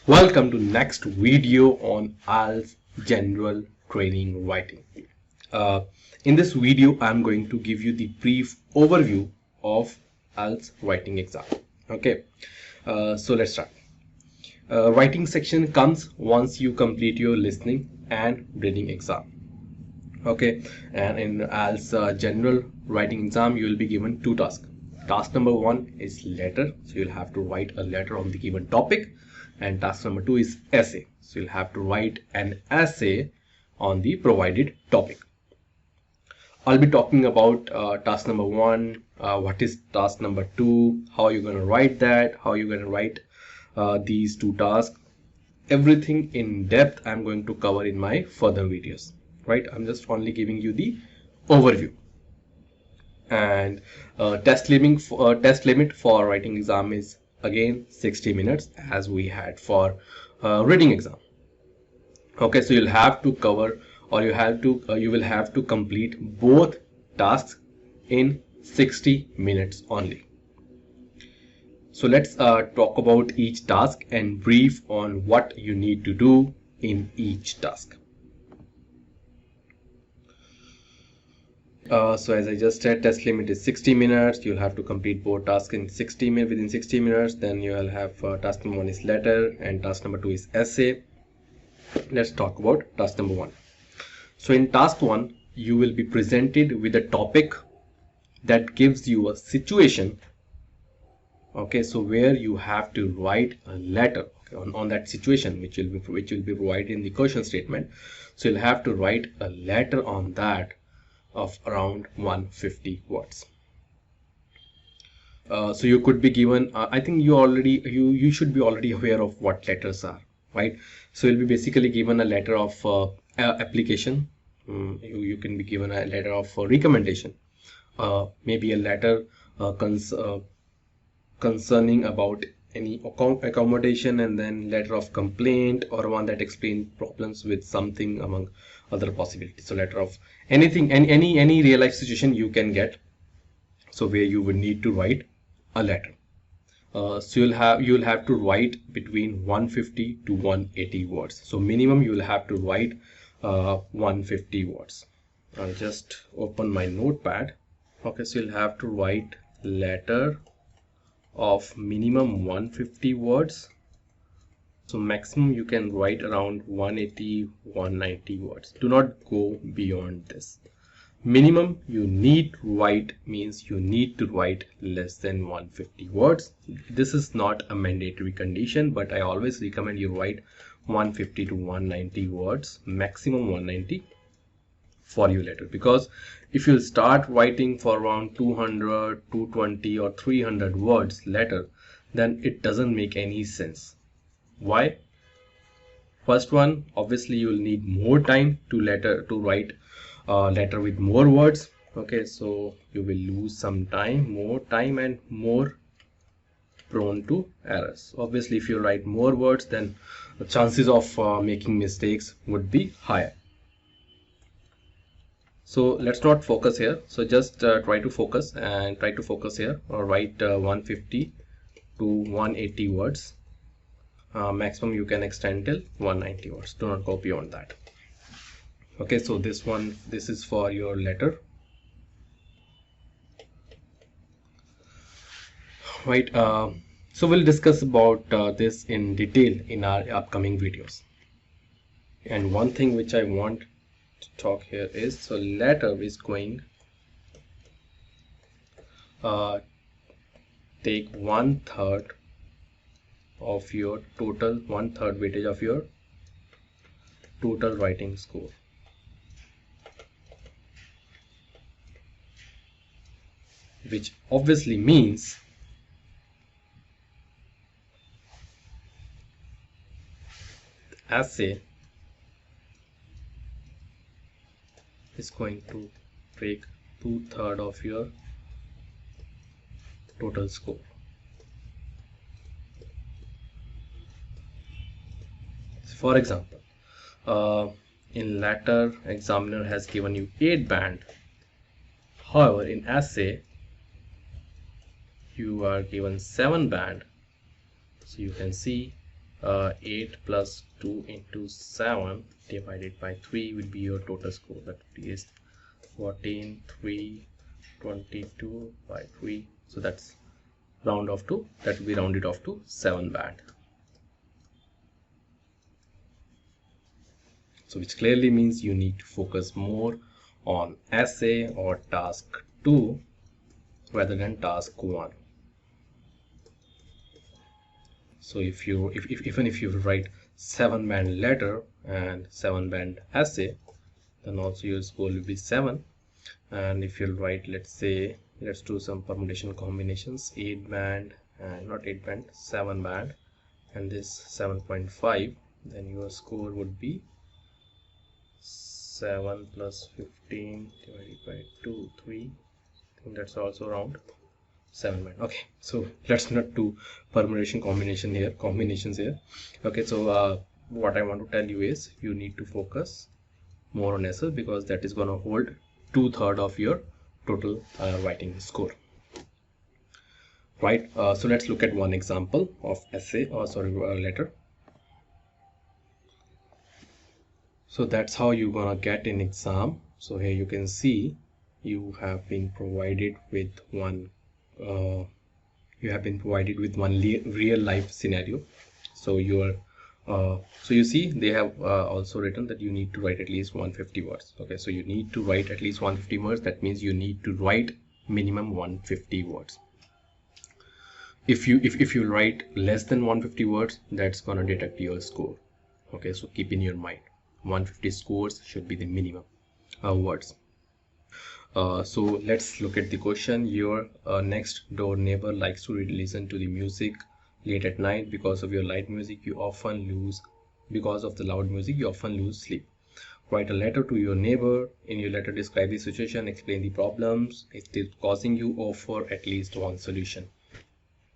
Welcome to next video on IELTS General Training Writing. In this video, I'm going to give you the brief overview of IELTS writing exam. Okay, so let's start. Writing section comes once you complete your listening and reading exam. Okay, and in IELTS General Writing exam, you will be given two tasks. Task number one is letter, so you'll have to write a letter on the given topic, and task number two is essay, so you'll have to write an essay on the provided topic. I'll be talking about task number one, what is task number two, how you're going to write that, how you're going to write these two tasks. Everything in depth I'm going to cover in my further videos, right? I'm just only giving you the overview. And test limit for writing exam is again 60 minutes as we had for reading exam. Okay, so you'll have to cover, or you will have to complete both tasks in 60 minutes only. So let's talk about each task and brief on what you need to do in each task. So as I just said, test limit is 60 minutes. You'll have to complete both tasks in within 60 minutes. Then you will have task number one is letter and task number two is essay. Let's talk about task number one. So in task one, you will be presented with a topic that gives you a situation. Okay, so where you have to write a letter on that situation, which will be provided in the question statement. So you'll have to write a letter on that of around 150 words. So you could be given, I think you should be already aware of what letters are, right? So you'll be basically given a letter of application. You can be given a letter of recommendation, maybe a letter concerning about any accommodation, and then letter of complaint, or one that explains problems with something among other possibilities. So letter of anything, any real life situation you can get, so where you would need to write a letter. So you'll have to write between 150 to 180 words. So minimum you will have to write 150 words. I'll just open my notepad. Okay, so you'll have to write letter of minimum 150 words. So maximum you can write around 180 190 words. Do not go beyond this. Minimum you need to write means you need to write less than 150 words. This is not a mandatory condition, but I always recommend you write 150 to 190 words, maximum 190 for your letter, because if you start writing for around 200, 220 or 300 words letter, then it doesn't make any sense. Why? First one, obviously you will need more time to write letter with more words. Okay, so you will lose some time, more time, and more prone to errors. Obviously if you write more words, then the chances of making mistakes would be higher. So let's not focus here. So just try to focus here, or write 150 to 180 words. Maximum you can extend till 190 words. Do not go beyond that. Okay, so this is for your letter, right? So we'll discuss about this in detail in our upcoming videos. And one thing which I want to talk here is, so letter is going take 1/3 of your total, 1/3 weightage of your total writing score. Which obviously means essay is going to take 2/3 of your total score. For example, in letter, examiner has given you 8 band. However, in essay you are given 7 band. So you can see 8 plus 2 into 7 divided by 3 will be your total score. That is 14, 3, 22 by 3. So that's that will be rounded off to 7 band. So which clearly means you need to focus more on essay or task 2 rather than task 1. So even if you write 7 band letter and 7 band essay, then also your score will be 7. And if you'll write, let's do some permutation combinations, 8 band and not 8 band, 7 band and this 7.5, then your score would be 7 plus 15 divided by 2, 3. I think that's also around 7 band. Okay, so let's not do permutation combinations here. Okay, so what I want to tell you is you need to focus more on essay because that is going to hold 2/3 of your total writing score. Right, so let's look at one example of essay or letter. So that's how you're gonna get an exam. So here you can see you have been provided with one real life scenario. So you see they have also written that you need to write at least 150 words. Okay, so you need to write at least 150 words. That means you need to write minimum 150 words. If you write less than 150 words, that's gonna deduct your score. Okay, so keep in your mind 150 scores should be the minimum words. So let's look at the question. Your next door neighbor likes to listen to the music late at night. Because of the loud music you often lose sleep. Write a letter to your neighbor. In your letter, describe the situation, explain the problems it is causing you, offer at least one solution.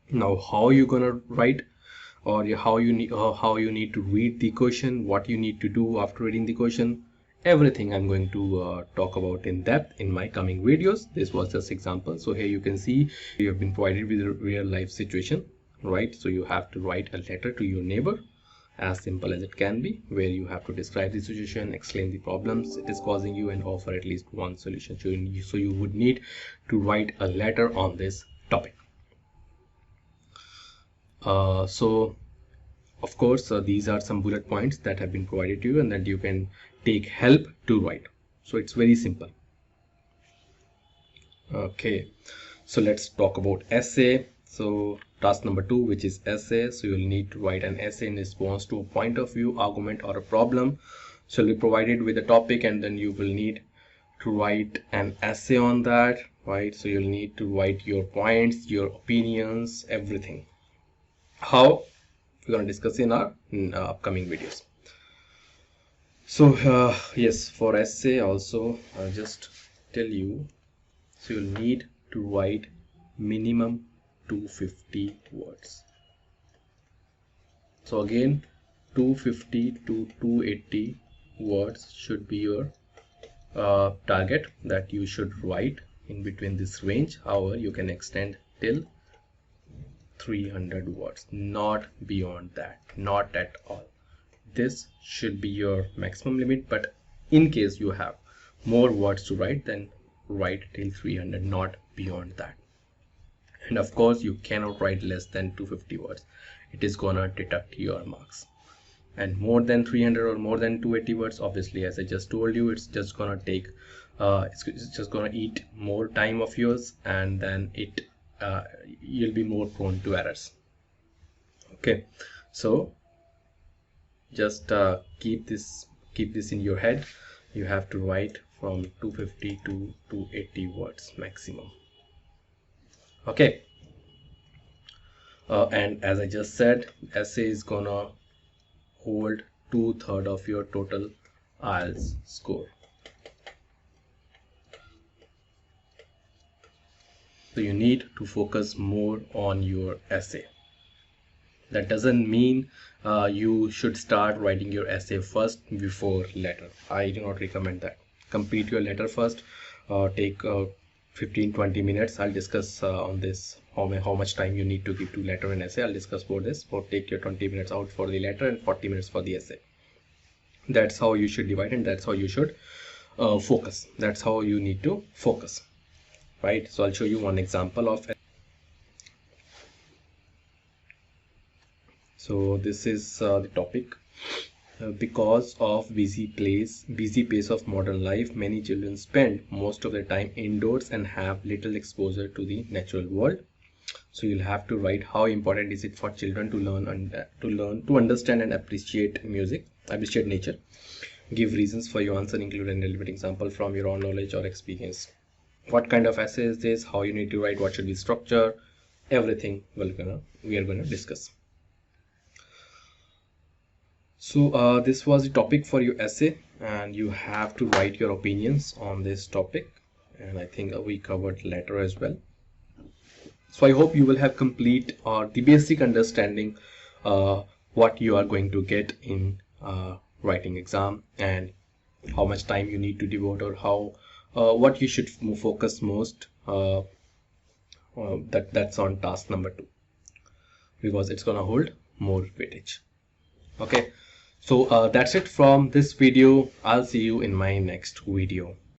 Now how you gonna write, or how you need to read the question, what you need to do after reading the question, everything I'm going to talk about in depth in my coming videos. This was just example. So here you can see you have been provided with a real life situation, right? So you have to write a letter to your neighbor, as simple as it can be, where you have to describe the situation, explain the problems it is causing you, and offer at least one solution. So you would need to write a letter on this topic. So of course these are some bullet points that have been provided to you and that you can take help to write. So it's very simple. Okay, so let's talk about essay. So task number 2, which is essay. So you'll need to write an essay in response to a point of view, argument, or a problem. So you'll be provided with a topic and then you will need to write an essay on that, right? So you'll need to write your points, your opinions, everything. How? We're going to discuss in our upcoming videos. So yes, for essay also I'll just tell you, so you'll need to write minimum 250 words. So again, 250 to 280 words should be your target that you should write in between this range. However, you can extend till 300 words, not beyond that, not at all. This should be your maximum limit, but in case you have more words to write, then write till 300, not beyond that. And of course you cannot write less than 250 words. It is gonna deduct your marks. And more than 300 or more than 280 words, obviously, as I just told you, it's just gonna take it's just gonna eat more time of yours, and then you'll be more prone to errors. Okay, so just keep this in your head. You have to write from 250 to 280 words maximum. Okay, and as I just said, essay is gonna hold 2/3 of your total IELTS score. So you need to focus more on your essay. That doesn't mean you should start writing your essay first before letter. I do not recommend that. Complete your letter first. Take 15-20 minutes. I'll discuss on this how much time you need to give to letter and essay. I'll discuss about this. For take your 20 minutes out for the letter and 40 minutes for the essay. That's how you should divide, and that's how you should focus. That's how you need to focus, right? So I'll show you one example of. So this is the topic. Because of busy pace of modern life, many children spend most of their time indoors and have little exposure to the natural world. So you'll have to write how important is it for children to learn and to understand and appreciate nature. Give reasons for your answer, include an relevant example from your own knowledge or experience. What kind of essay is this? How you need to write? What should be structure? Everything we are gonna discuss. So this was the topic for your essay, and you have to write your opinions on this topic. And I think we covered letter as well. So I hope you will have complete or the basic understanding what you are going to get in writing exam, and how much time you need to devote, or how what you should focus most. That's on task number 2, because it's gonna hold more weightage. Okay, so that's it from this video. I'll see you in my next video.